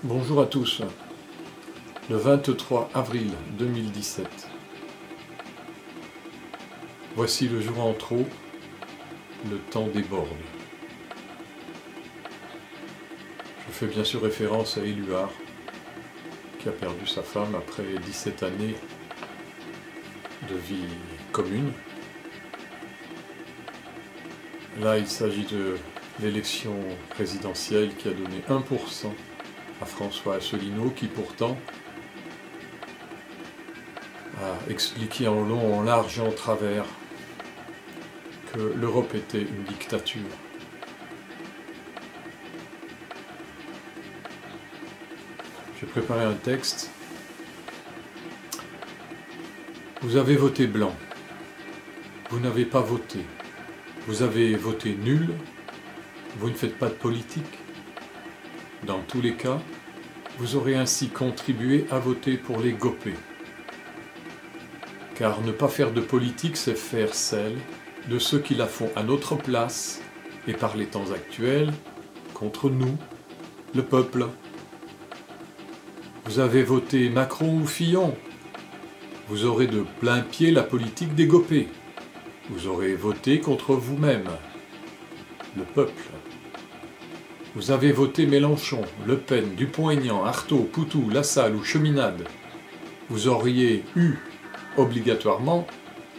Bonjour à tous, le 23 avril 2017. Voici le jour en trop, le temps déborde. Je fais bien sûr référence à Éluard, qui a perdu sa femme après 17 années de vie commune. Là, il s'agit de l'élection présidentielle qui a donné 1% à François Asselineau, qui pourtant a expliqué en long, en large et en travers que l'Europe était une dictature. J'ai préparé un texte. Vous avez voté blanc. Vous n'avez pas voté. Vous avez voté nul. Vous ne faites pas de politique. Dans tous les cas, vous aurez ainsi contribué à voter pour les gopés. Car ne pas faire de politique, c'est faire celle de ceux qui la font à notre place et par les temps actuels, contre nous, le peuple. Vous avez voté Macron ou Fillon. Vous aurez de plein pied la politique des gopés. Vous aurez voté contre vous-même, le peuple. Vous avez voté Mélenchon, Le Pen, Dupont-Aignan, Artaud, Poutou, Lassalle ou Cheminade. Vous auriez eu, obligatoirement,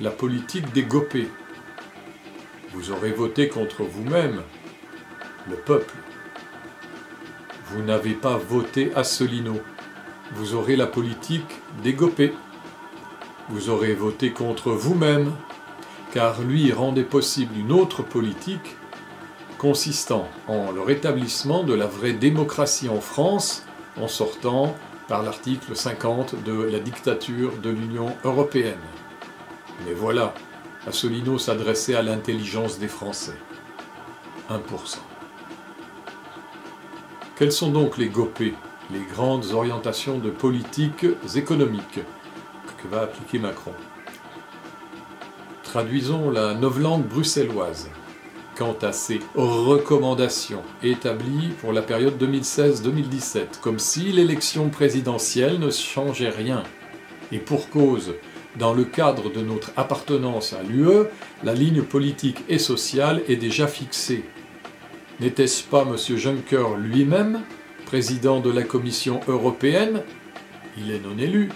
la politique des gopés. Vous aurez voté contre vous-même, le peuple. Vous n'avez pas voté Asselineau. Vous aurez la politique des gopés. Vous aurez voté contre vous-même, car lui rendait possible une autre politique consistant en le rétablissement de la vraie démocratie en France, en sortant par l'article 50 de la dictature de l'Union européenne. Mais voilà, Asselineau s'adressait à l'intelligence des Français. 1%. Quelles sont donc les gopés, les grandes orientations de politiques économiques que va appliquer Macron? Traduisons la novlangue bruxelloise quant à ces recommandations établies pour la période 2016-2017, comme si l'élection présidentielle ne changeait rien. Et pour cause, dans le cadre de notre appartenance à l'UE, la ligne politique et sociale est déjà fixée. N'était-ce pas M. Juncker lui-même, président de la Commission européenne, il est non élu,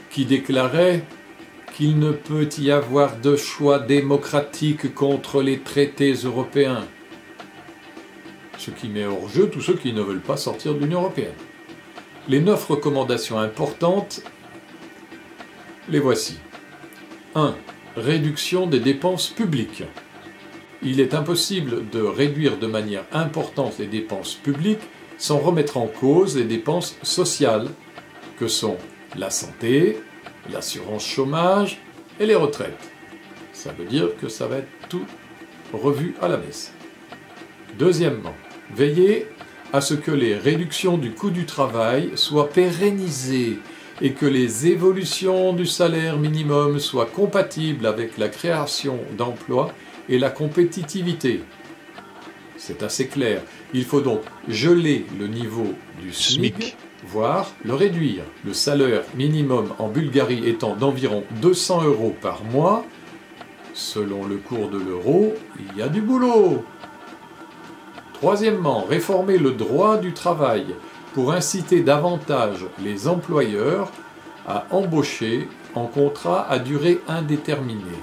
qui déclarait qu'il ne peut y avoir de choix démocratique contre les traités européens, ce qui met hors jeu tous ceux qui ne veulent pas sortir de l'Union européenne. Les 9 recommandations importantes, les voici. 1. Réduction des dépenses publiques. Il est impossible de réduire de manière importante les dépenses publiques sans remettre en cause les dépenses sociales, que sont la santé, l'assurance chômage et les retraites. Ça veut dire que ça va être tout revu à la baisse. Deuxièmement, veiller à ce que les réductions du coût du travail soient pérennisées et que les évolutions du salaire minimum soient compatibles avec la création d'emplois et la compétitivité. C'est assez clair. Il faut donc geler le niveau du SMIC, voire le réduire. Le salaire minimum en Bulgarie étant d'environ 200 € par mois, selon le cours de l'euro, il y a du boulot. Troisièmement, réformer le droit du travail pour inciter davantage les employeurs à embaucher en contrat à durée indéterminée.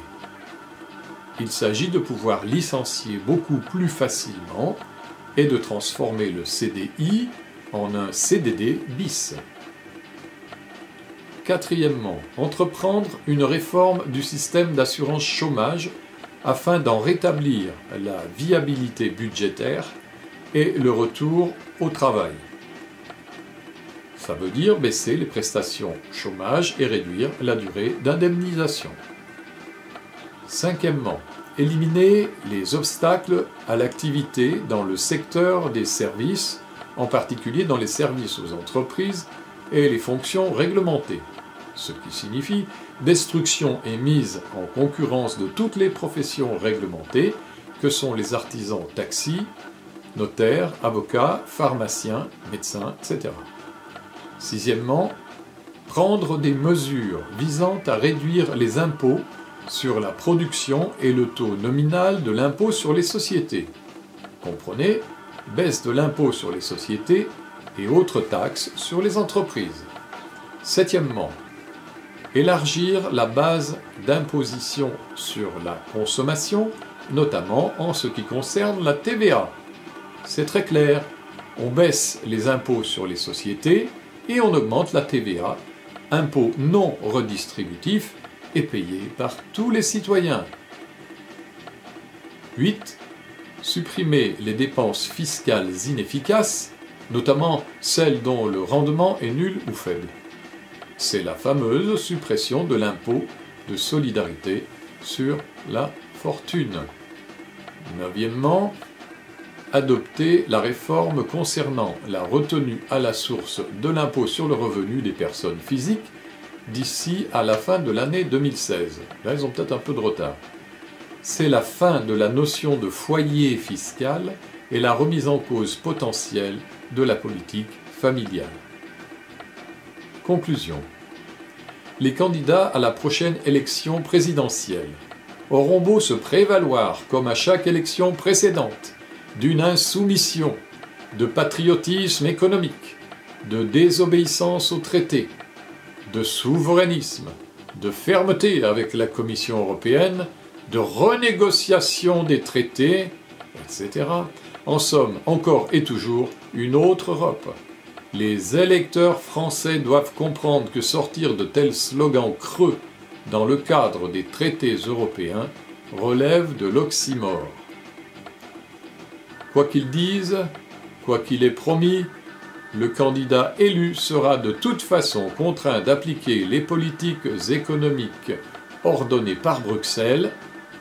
Il s'agit de pouvoir licencier beaucoup plus facilement et de transformer le CDI en un CDD bis. Quatrièmement, entreprendre une réforme du système d'assurance chômage afin d'en rétablir la viabilité budgétaire et le retour au travail. Ça veut dire baisser les prestations chômage et réduire la durée d'indemnisation. Cinquièmement, éliminer les obstacles à l'activité dans le secteur des services, en particulier dans les services aux entreprises et les fonctions réglementées, ce qui signifie destruction et mise en concurrence de toutes les professions réglementées que sont les artisans taxis, notaires, avocats, pharmaciens, médecins, etc. Sixièmement, prendre des mesures visant à réduire les impôts sur la production et le taux nominal de l'impôt sur les sociétés. Comprenez, baisse de l'impôt sur les sociétés et autres taxes sur les entreprises. Septièmement, élargir la base d'imposition sur la consommation, notamment en ce qui concerne la TVA. C'est très clair, on baisse les impôts sur les sociétés et on augmente la TVA, impôt non redistributif et payé par tous les citoyens. 8. Supprimer les dépenses fiscales inefficaces, notamment celles dont le rendement est nul ou faible. C'est la fameuse suppression de l'impôt de solidarité sur la fortune. Neuvièmement, adopter la réforme concernant la retenue à la source de l'impôt sur le revenu des personnes physiques d'ici à la fin de l'année 2016. Là, ils ont peut-être un peu de retard. C'est la fin de la notion de foyer fiscal et la remise en cause potentielle de la politique familiale. Conclusion. Les candidats à la prochaine élection présidentielle auront beau se prévaloir, comme à chaque élection précédente, d'une insoumission, de patriotisme économique, de désobéissance aux traités, de souverainisme, de fermeté avec la Commission européenne, de renégociation des traités, etc. En somme, encore et toujours, une autre Europe. Les électeurs français doivent comprendre que sortir de tels slogans creux dans le cadre des traités européens relève de l'oxymore. Quoi qu'ils disent, quoi qu'il ait promis, le candidat élu sera de toute façon contraint d'appliquer les politiques économiques ordonnées par Bruxelles,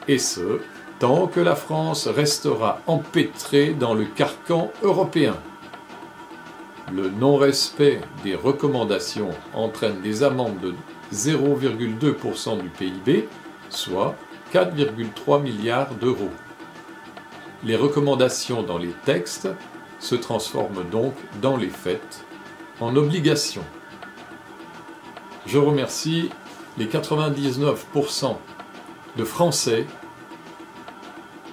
et ce, tant que la France restera empêtrée dans le carcan européen. Le non-respect des recommandations entraîne des amendes de 0,2% du PIB, soit 4,3 milliards d'euros. Les recommandations dans les textes se transforment donc dans les faits en obligations. Je remercie les 99% de Français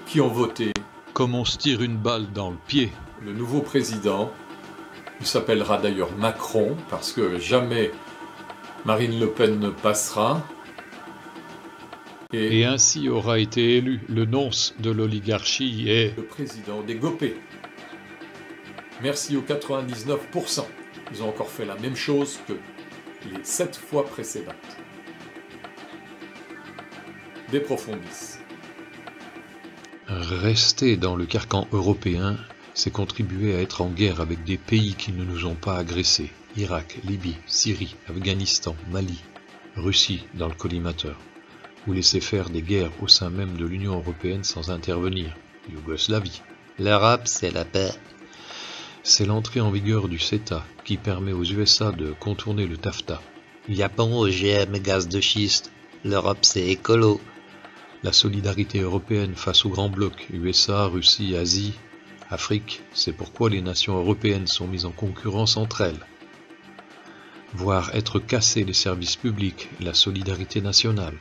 qui ont voté comme on se tire une balle dans le pied. Le nouveau président. Il s'appellera d'ailleurs Macron, parce que jamais Marine Le Pen ne passera. Et ainsi aura été élu le nonce de l'oligarchie et le président des Gopés. Merci aux 99%. Ils ont encore fait la même chose que les 7 fois précédentes. De profundis. Rester dans le carcan européen, c'est contribuer à être en guerre avec des pays qui ne nous ont pas agressés. Irak, Libye, Syrie, Afghanistan, Mali, Russie dans le collimateur. Ou laisser faire des guerres au sein même de l'Union européenne sans intervenir. Yougoslavie. L'Europe, c'est la paix. C'est l'entrée en vigueur du CETA qui permet aux USA de contourner le TAFTA. Japon, OGM, gaz de schiste. L'Europe, c'est écolo. La solidarité européenne face aux grands blocs, USA, Russie, Asie, Afrique, c'est pourquoi les nations européennes sont mises en concurrence entre elles. Voir être cassés les services publics, la solidarité nationale.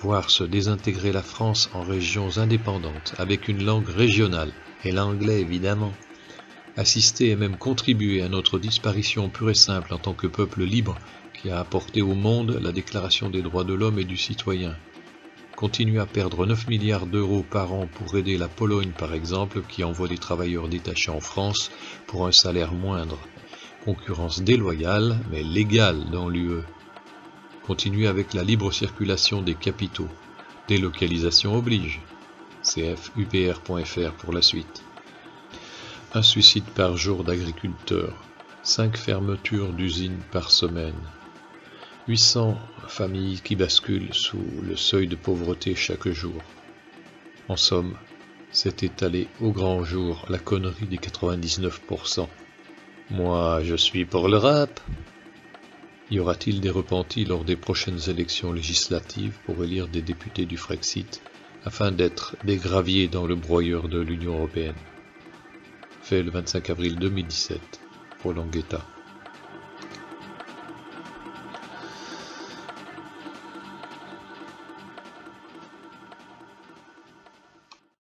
Voir se désintégrer la France en régions indépendantes, avec une langue régionale, et l'anglais évidemment. Assister et même contribuer à notre disparition pure et simple en tant que peuple libre qui a apporté au monde la Déclaration des droits de l'homme et du citoyen. Continuer à perdre 9 milliards d'euros par an pour aider la Pologne par exemple, qui envoie des travailleurs détachés en France pour un salaire moindre. Concurrence déloyale, mais légale dans l'UE. Continuer avec la libre circulation des capitaux. Délocalisation oblige. cfupr.fr pour la suite. Un suicide par jour d'agriculteurs. 5 fermetures d'usines par semaine. 800 familles qui basculent sous le seuil de pauvreté chaque jour. En somme, c'est étalé au grand jour la connerie des 99%. Moi, je suis pour l'Europe. Y aura-t-il des repentis lors des prochaines élections législatives pour élire des députés du Frexit, afin d'être des graviers dans le broyeur de l'Union européenne? Fait le 25 avril 2017, Roland Guetta.